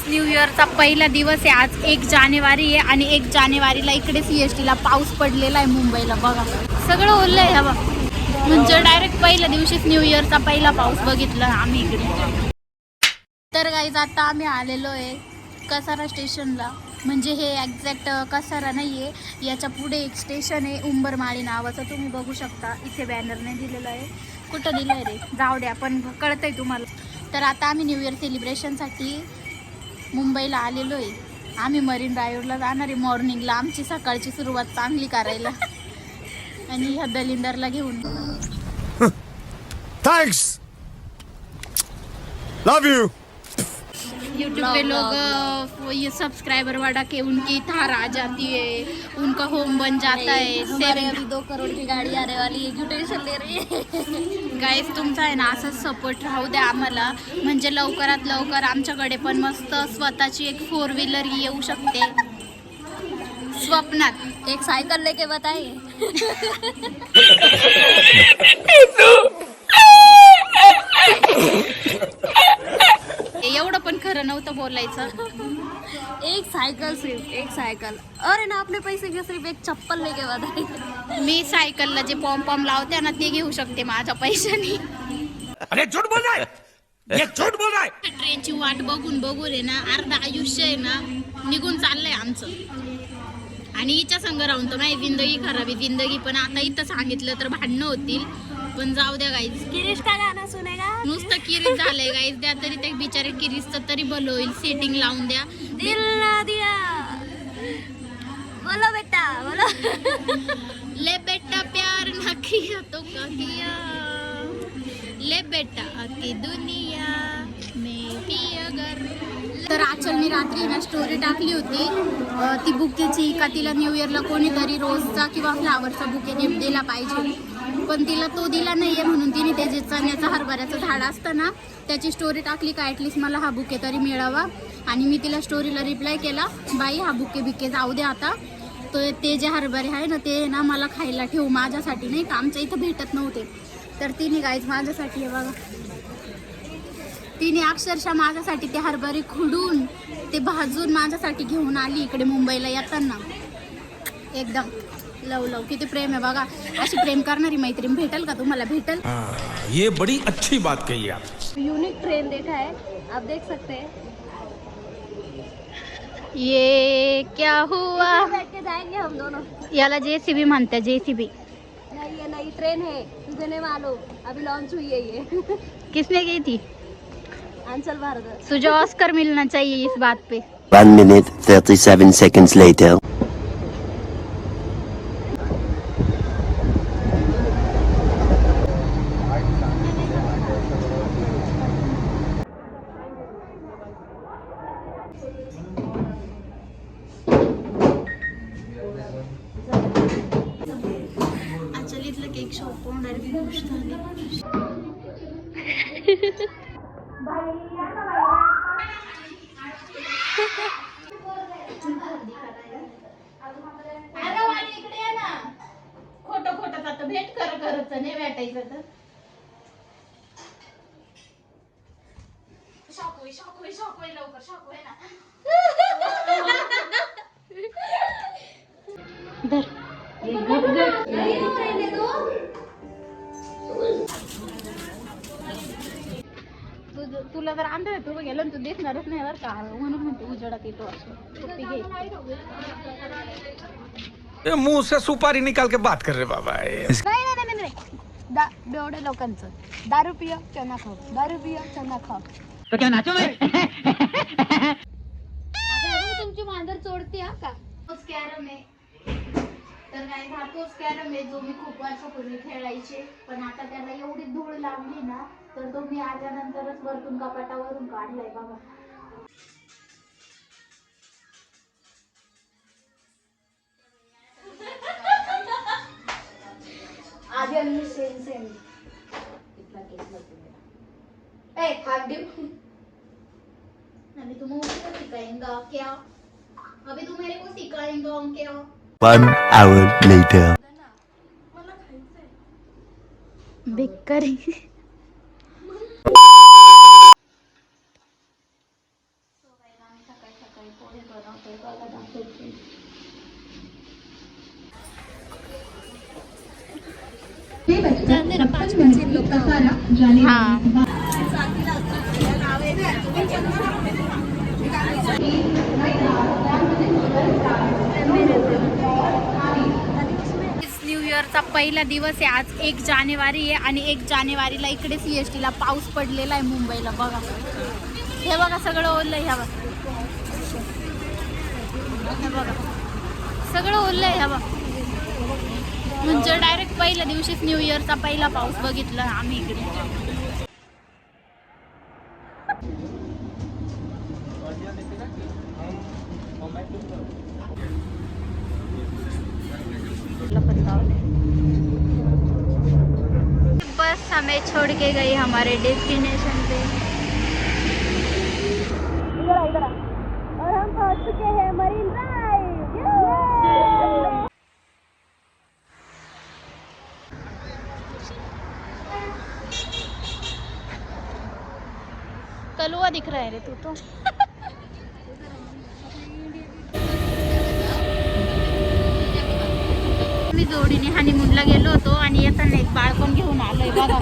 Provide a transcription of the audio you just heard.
New इयरचा पहिला दिवस आहे आज. 1 जानेवारी आहे आणि 1 जानेवारीला इकडे CST ला पाऊस पडलेला आहे मुंबईला. बघा सगळं ओललं आहे हवा, म्हणजे डायरेक्ट पहिल्या दिवशीच न्यू इयरचा पहिला पाऊस बघितला आम्ही इकडे. तर गाईज आता आम्ही आलेलो आहे कसारा स्टेशनला. म्हणजे हे एक्झॅक्ट कसारा नाही आहे, याच्या पुढे एक स्टेशन आहे उंबरमाळी नावाचं. तुम्ही बघू शकता इथे बॅनरने दिलेलं आहे. कुठं दिलं आहे रे, जाऊ द्या पण कळतंय तुम्हाला. तर आता आम्ही न्यू इयर सेलिब्रेशनसाठी मुंबईला आलेलो आहे. आम्ही मरीन ड्राईव्हला जाणार आहे मॉर्निंगला, आमची सकाळची सुरुवात चांगली करायला. आणि ह्या दलिंदरला घेऊन. Thanks, love you. यूट्यूब पे लोग ये सब्सक्राइबर बढ़ा के उनकी थार आ जाती है, उनका होम बन जाता है. अभी 2 करोड़ की गाड़ी आने वाली है, क्यों टेंशन ले रही है. गाईज तुमचा आहे ना असंच सपोर्ट राहू द्या आम्हाला, म्हणजे लवकरात लवकर आमच्याकडे पण मस्त स्वतःची एक 4 व्हीलर येऊ शकते स्वप्नात. एक साइकिल लेके बताइए. एवढं पण खरं नव्हतं बोलायचं. एक साइकिल, सिर्फ एक साइकिल. और है ना अपने पैसे के सिर्फ एक चप्पल लेके बताइए. मी सायकलला जे पॉम लावते ना ते घेऊ शकते माझ्या पैशानी. अरे झूठ बोल रहा है, ये झूठ बोल रहा है. ट्रेनची वाट बघून आहे ना अर्ध आयुष्य आहे ना निघून चाललंय आमचं. आणि हिच्या संग राहून तर माझी जिंदगी खराब आहे जिंदगी. पण आता इथं सांगितलं तर भांडणं होतील, पण जाऊ द्या गाईज. किरीश का गाना सुनेगा. नुसतं किरीस झालंय गाईज. द्या तरी ते बिचारे किरीसचं तरी भलं होईल. सेटिंग लावून द्या. दिल ना दिया. बोलो बेटा बोलो. ले बेटा प्यार ना किया तो क्या किया, ले बेटा आती दुनिया में भी अगर. तर आचलनी रात्री ना स्टोरी टाकली होती ती बुकेची, का तिला न्यू इयरला कोणीतरी रोजचा किंवा फ्लावरचा बुके गिफ्ट दिला पाहिजे. पण तिला तो दिला नाही आहे म्हणून तिने ते जे चण्याचं हरभऱ्याचं झाड असतं ना त्याची स्टोरी टाकली का ॲटलिस्ट मला हा बुके तरी मिळावा. आणि मी तिला स्टोरीला रिप्लाय केला, बाई हा बुके जाऊ दे आता. तो ते जे हरभरे आहे ना ते ना मला खायला ठेवू, माझ्यासाठी नाही का, आमच्या इथं भेटत नव्हते. तर तिने गाईज माझ्यासाठी हे बघा, तिने अक्षरशः माझ्यासाठी ते हरभरे खुडून ते भाजून माझ्यासाठी घेऊन आली इकडे मुंबईला येताना. एकदम लव किती प्रेम आहे बघा. अशी प्रेम करणारी मैत्रीण भेटेल का तुम्हाला? भेटेल. ये बड़ी अच्छी बात कही आप. यूनिक ट्रेन देखा है, आप देख सकते हैं. ये क्या हुआ. बैठ के जाएंगे हम दोनों. याला JCB म्हणते, JCB. नहीं ये नई ट्रेन है, तुझे नहीं मालूम, अभी लॉन्च हुई है ये. किसने की थी? अंचल भारत. तुझे ऑस्कर मिलना चाहिए इस बात पे. 1 minute 37 seconds later. इथलं केक शॉप होणार की खुश झाली. खोटं आता भेट करत नाही भेटायचं तर शॉक होई लवकर शॉक होई ना. धर तुला जर अंधार आहे तू गेलो तू दिसणारच नाही बरं का, म्हणून म्हणते उजेडात येतो असं. मुंह से सुपारी निकाल के बात कर रहे बाबा. नाही बेवड्या लोकांचं दारू पिया चना खाऊ, दारू पिया चना खाऊ. तो क्या नाचो मैं. तुमची मांजर चोरते हा का. तोच कॅरम आहे. तर काय हा तोच कॅरम आहे जो मी खूप वर्षापूर्वी खेळायचे, पण आता त्याला एवढी धूळ लागली ना तर तो मी आल्यानंतरच वरतून कपाटावरून काढलाय बघा. आधी आम्ही सेम इतना केस लगता है. ए हाथ दे. अभी तुम मुझे सिखाएंगा क्या? अभी तू मेरे को सिखाएंगा क्या? 1 hour later. बेकारी. पोहे बनवते बघा दाखवते. जाते ना 5 लोक. हा न्यू इयरचा पहिला दिवस आहे आज. 1 जानेवारी आहे आणि 1 जानेवारीला इकडे CST ला पाऊस पडलेला आहे मुंबईला. बघा हे बघा सगळं ओललंय. ह्या बघा हे बघा सगळं ओललंय. ह्या बघा म्हणजे डायरेक्ट पहिल्या दिवशीच न्यू इयरचा पहिला पाऊस बघितला आम्ही इकडे. बस हमें छोड़ के गई हमारे डेस्टिनेशन पे. इधर और हम पहुंच चुके हैं मरीन ड्राइव. कलुआ दिख रहा है रे तू तो. मी जोडीने हनीमूनला गेलो होतो आणि येताना एक बाळपण घेऊन आलोय बघा.